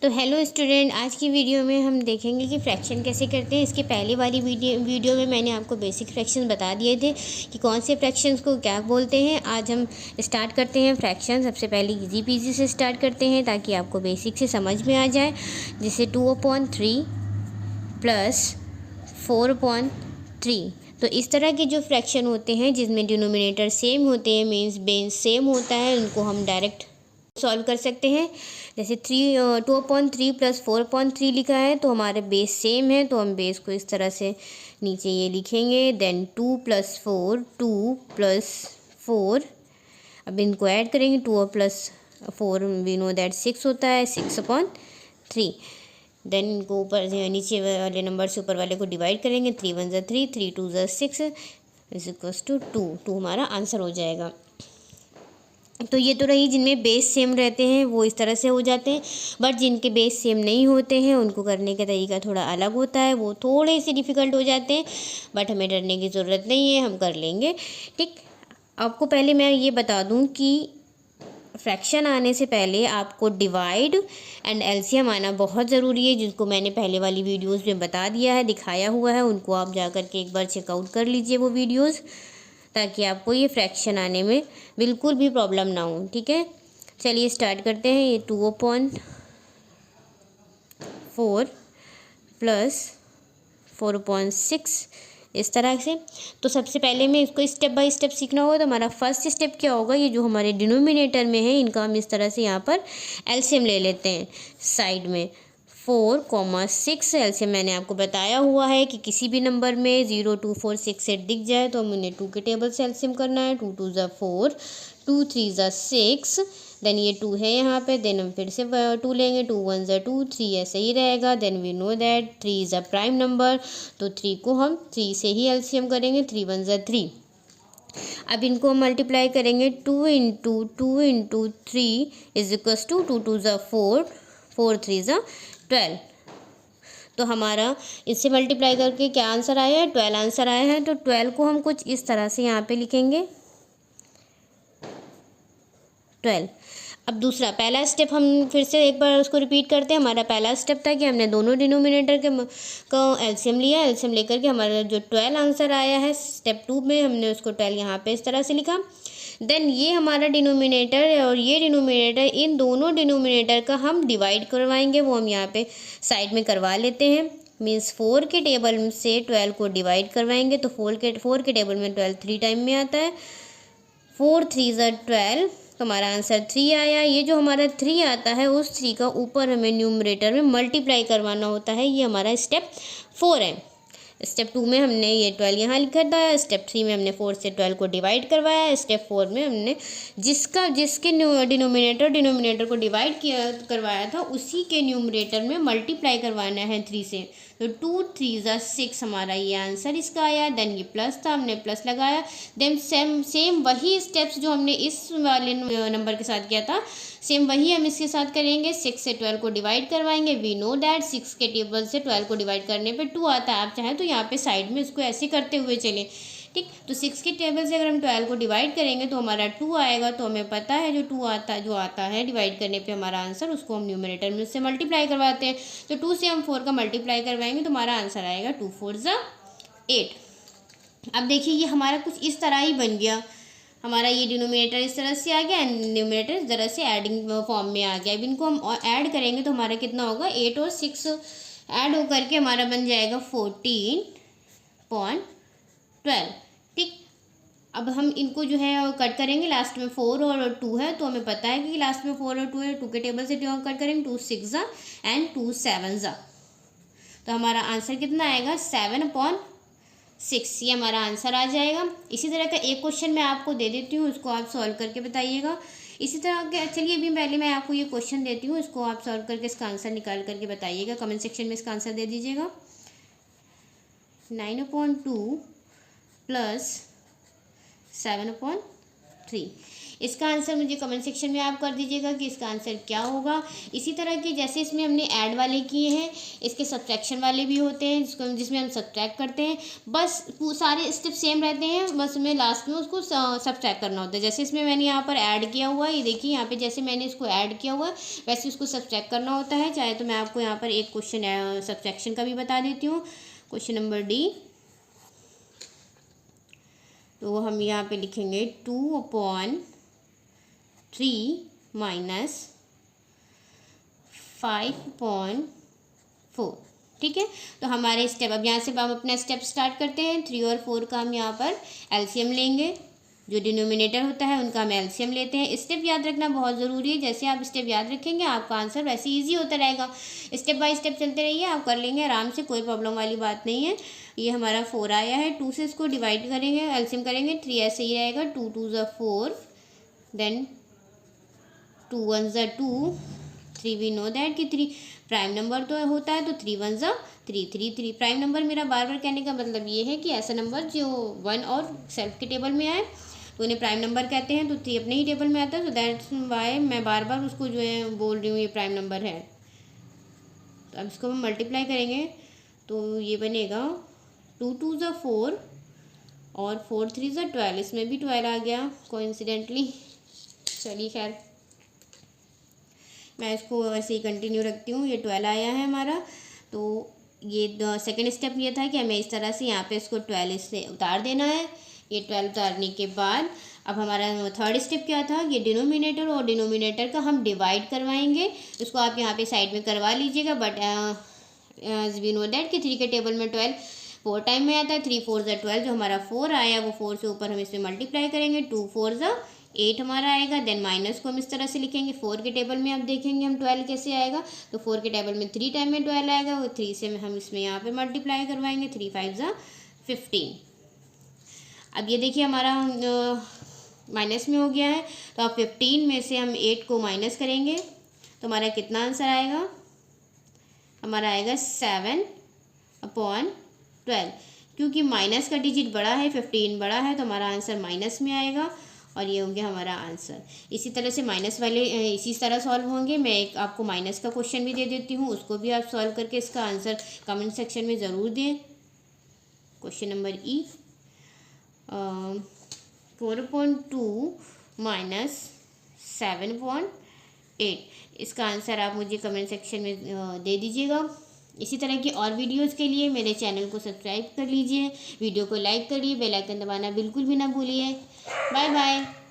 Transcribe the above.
तो hello student, आज की वीडियो में हम देखेंगे कि फ्रैक्शन कैसे करते हैं। इसके पहले वाली वीडियो में मैंने आपको बेसिक फ्रैक्शन बता दिए थे कि कौन से फ्रैक्शंस को क्या बोलते हैं। आज हम स्टार्ट करते हैं फ्रैक्शन। सबसे पहले इजी पीजी से स्टार्ट करते हैं ताकि आपको बेसिक से समझ में आ जाए। जैसे 2/3 प्लस 4/3। तो इस तरह के जो फ्रैक्शन होते हैं जिसमें डिनोमिनेटर सेम होते हैं, मीन्स बेस सेम होता है, उनको हम डायरेक्ट सॉल्व कर सकते हैं। जैसे 2/3 प्लस 4/3 लिखा है तो हमारे बेस सेम है, तो हम बेस को इस तरह से नीचे ये लिखेंगे। देन 2 + 4, 2 + 4। अब इनको ऐड करेंगे, 2 और प्लस 4 वी नो दैट 6 होता है, 6/3। देन इनको ऊपर नीचे वाले नंबर से ऊपर वाले को डिवाइड करेंगे। 3 × 1 = 3, 3 × 2 = 6 = 2 हमारा आंसर हो जाएगा। तो ये तो रही जिनमें बेस सेम रहते हैं वो इस तरह से हो जाते हैं, बट जिनके बेस सेम नहीं होते हैं उनको करने का तरीका थोड़ा अलग होता है, वो थोड़े से डिफ़िकल्ट हो जाते हैं, बट हमें डरने की ज़रूरत नहीं है, हम कर लेंगे। ठीक, आपको पहले मैं ये बता दूं कि फ्रैक्शन आने से पहले आपको डिवाइड एंड एलसीएम आना बहुत ज़रूरी है, जिसको मैंने पहले वाली वीडियोज़ में बता दिया है, दिखाया हुआ है। उनको आप जा कर के एक बार चेकआउट कर लीजिए वो वीडियोज़, ताकि आपको ये फ्रैक्शन आने में बिल्कुल भी प्रॉब्लम ना हो। ठीक है, चलिए स्टार्ट करते हैं। ये 2/4 प्लस 4/6 इस तरह से। तो सबसे पहले में इसको स्टेप बाय स्टेप सीखना होगा। तो हमारा फर्स्ट स्टेप क्या होगा, ये जो हमारे डिनोमिनेटर में है इनका हम इस तरह से यहाँ पर एलसीएम ले लेते हैं साइड में। 4, 6 एलसीएम मैंने आपको बताया हुआ है कि किसी भी नंबर में 0, 2, 4, 6, 8 दिख जाए तो हम उन्हें 2 के टेबल से एलसीएम करना है। 2 × 2 = 4, 2 × 3 = 6। देन ये 2 है यहाँ पे, देन हम फिर से 2 लेंगे। 2 × 1 = 2, 3 ऐसे ही रहेगा। Then we know that 3 is a prime number, तो 3 को हम 3 से ही एलसीएम करेंगे। 3 × 1 = 3। अब इनको हम मल्टीप्लाई करेंगे। 2 × 2 × 3 = 2, 2 × 2 = 4, 4 × 3 = 12। तो हमारा इससे मल्टीप्लाई करके क्या आंसर आया है, 12 आंसर आया है। तो 12 को हम कुछ इस तरह से यहाँ पे लिखेंगे 12। अब दूसरा पहला स्टेप हम फिर से एक बार उसको रिपीट करते हैं। हमारा पहला स्टेप था कि हमने दोनों डिनोमिनेटर के का एलसीएम लिया। एलसीएम लेकर के हमारा जो 12 आंसर आया है स्टेप 2 में, हमने उसको 12 यहाँ पे इस तरह से लिखा। देन ये हमारा डिनोमिनेटर है और ये डिनोमिनेटर, इन दोनों डिनोमिनेटर का हम डिवाइड करवाएंगे, वो हम यहाँ पे साइड में करवा लेते हैं। मीन्स 4 के टेबल से 12 को डिवाइड करवाएंगे तो 4 के टेबल में 12 3 टाइम में आता है। 4 × 3 = 12, तो हमारा आंसर 3 आया। ये जो हमारा 3 आता है उस 3 का ऊपर हमें न्यूमरेटर में मल्टीप्लाई करवाना होता है। ये हमारा स्टेप 4 है। स्टेप 2 में हमने ये 12 यहाँ लिखा था। स्टेप 3 में हमने 4 से 12 को डिवाइड करवाया। स्टेप 4 में हमने जिसके डिनोमिनेटर को डिवाइड किया करवाया था उसी के न्यूमरेटर में मल्टीप्लाई करवाना है 3 से। तो 2 × 3 = 6 हमारा ये आंसर इसका आया। देन ये प्लस था, हमने प्लस लगाया। देन सेम वही स्टेप्स जो हमने इस वाले नंबर के साथ किया था, सेम वही हम इसके साथ करेंगे। 6 से 12 को डिवाइड करवाएंगे। वी नो दैट 6 के टेबल से 12 को डिवाइड करने पे 2 आता है। आप चाहें तो यहाँ पे साइड में इसको ऐसे करते हुए चलें। ठीक, तो 6 के टेबल से अगर हम 12 को डिवाइड करेंगे तो हमारा 2 आएगा। तो हमें पता है जो आता है डिवाइड करने पे हमारा आंसर, उसको हम न्यूमरेटर में उससे मल्टीप्लाई करवाते हैं। तो 2 से हम 4 का मल्टीप्लाई करवाएंगे तो हमारा आंसर आएगा 2 × 4 = 8। अब देखिए ये हमारा कुछ इस तरह ही बन गया। हमारा ये डिनोमिनेटर इस तरह से आ गया एंड न्यूमरेटर इस तरह से एडिंग फॉर्म में आ गया। अब इनको हम ऐड करेंगे तो हमारा कितना होगा, 8 और 6 ऐड होकर के हमारा बन जाएगा 14.12। ठीक, अब हम इनको जो है कट करेंगे। लास्ट में 4 और 2 है, तो हमें पता है कि लास्ट में 4 और 2 है। 2 के टेबल से कट करेंगे। 2 × 6 = एंड 2 × 7 = तो हमारा आंसर कितना आएगा, 7/6। ये हमारा आंसर आ जाएगा। इसी तरह का एक क्वेश्चन मैं आपको दे देती हूँ, उसको आप सॉल्व करके बताइएगा। इसी तरह के चलिए अभी पहले मैं आपको ये क्वेश्चन देती हूँ, इसको आप सॉल्व करके इसका आंसर निकाल करके बताइएगा। कमेंट सेक्शन में इसका आंसर दे दीजिएगा। 9/2 प्लस 7/3। इसका आंसर मुझे कमेंट सेक्शन में आप कर दीजिएगा कि इसका आंसर क्या होगा। इसी तरह के जैसे इसमें हमने ऐड वाले किए हैं, इसके सब्ट्रैक्शन वाले भी होते हैं जिसमें हम सब्ट्रैक्ट करते हैं। बस सारे स्टेप सेम रहते हैं, बस हमें लास्ट में उसको सब्ट्रैक्ट करना होता है। जैसे इसमें मैंने यहाँ पर ऐड किया हुआ है, ये देखिए यहाँ पे जैसे मैंने इसको ऐड किया हुआ है वैसे उसको सब्ट्रैक्ट करना होता है। चाहे तो मैं आपको यहाँ पर एक क्वेश्चन सब्ट्रैक्शन का भी बता देती हूँ। क्वेश्चन नंबर डी, तो हम यहाँ पे लिखेंगे 2/3 माइनस 5/4। ठीक है, तो हमारे स्टेप, अब यहाँ से हम अपना स्टेप स्टार्ट करते हैं। 3 और 4 का हम यहाँ पर एलसीएम लेंगे, जो डिनोमिनेटर होता है उनका हम एलसीएम लेते हैं। स्टेप याद रखना बहुत ज़रूरी है, जैसे आप स्टेप याद रखेंगे आपका आंसर वैसे ईजी होता रहेगा। स्टेप बाय स्टेप चलते रहिए, आप कर लेंगे आराम से, कोई प्रॉब्लम वाली बात नहीं है। ये हमारा 4 आया है, 2 से इसको डिवाइड करेंगे, एलसीएम करेंगे, 3 ऐसे ही रहेगा, 2 2 ज़ा 4, देन 2 1 ज़ा 2, 3 वी नो दैट कि 3 प्राइम नंबर तो होता है, तो 3 1 ज़ा 3, 3 3 प्राइम नंबर। मेरा बार बार कहने का मतलब ये है कि ऐसा नंबर जो 1 और सेल्फ के टेबल में आए तो उन्हें प्राइम नंबर कहते हैं, तो 3 अपने ही टेबल में आता है, तो दैट्स वाई मैं बार बार उसको जो है बोल रही हूँ ये प्राइम नंबर है। तो अब इसको हम मल्टीप्लाई करेंगे तो ये बनेगा 2 2 ज़ा 4 और 4 3 ज़ा 12, इसमें भी 12 आ गया कोइंसिडेंटली। चलिए खैर, मैं इसको ऐसे ही कंटिन्यू रखती हूँ। ये 12 आया है हमारा, तो ये सेकंड स्टेप ये था कि हमें इस तरह से यहाँ पे इसको 12 से उतार देना है। ये 12 उतारने के बाद अब हमारा थर्ड स्टेप क्या था, ये डिनोमिनेटर और डिनोमिनेटर का हम डिवाइड करवाएंगे। इसको आप यहाँ पे साइड में करवा लीजिएगा, but as we know that कि 3 के टेबल में 12 4 टाइम में आता है। 3 4 ज़ा 12, जो हमारा 4 आया वो 4 से ऊपर हम इसमें मल्टीप्लाई करेंगे, 2 4 ज़ा 8 हमारा आएगा। देन माइनस को हम इस तरह से लिखेंगे, 4 के टेबल में अब देखेंगे हम 12 कैसे आएगा, तो 4 के टेबल में 3 टाइम में 12 आएगा, वो 3 से हम इसमें यहाँ पे मल्टीप्लाई करवाएंगे, 3 5 ज़ा 15। अब ये देखिए हमारा माइनस में हो गया है, तो अब 15 में से हम 8 को माइनस करेंगे तो हमारा कितना आंसर आएगा, हमारा आएगा 7/12। क्योंकि माइनस का डिजिट बड़ा है, 15 बड़ा है, तो हमारा आंसर माइनस में आएगा और ये हो गया हमारा आंसर। इसी तरह से माइनस वाले इसी तरह सॉल्व होंगे। मैं एक आपको माइनस का क्वेश्चन भी दे देती हूँ, उसको भी आप सॉल्व करके इसका आंसर कमेंट सेक्शन में ज़रूर दें। क्वेश्चन नंबर ई, 4/2 माइनस 7/8, इसका आंसर आप मुझे कमेंट सेक्शन में दे दीजिएगा। इसी तरह की और वीडियोस के लिए मेरे चैनल को सब्सक्राइब कर लीजिए, वीडियो को लाइक करिए, बेल आइकन दबाना बिल्कुल भी ना भूलिए। Bye bye.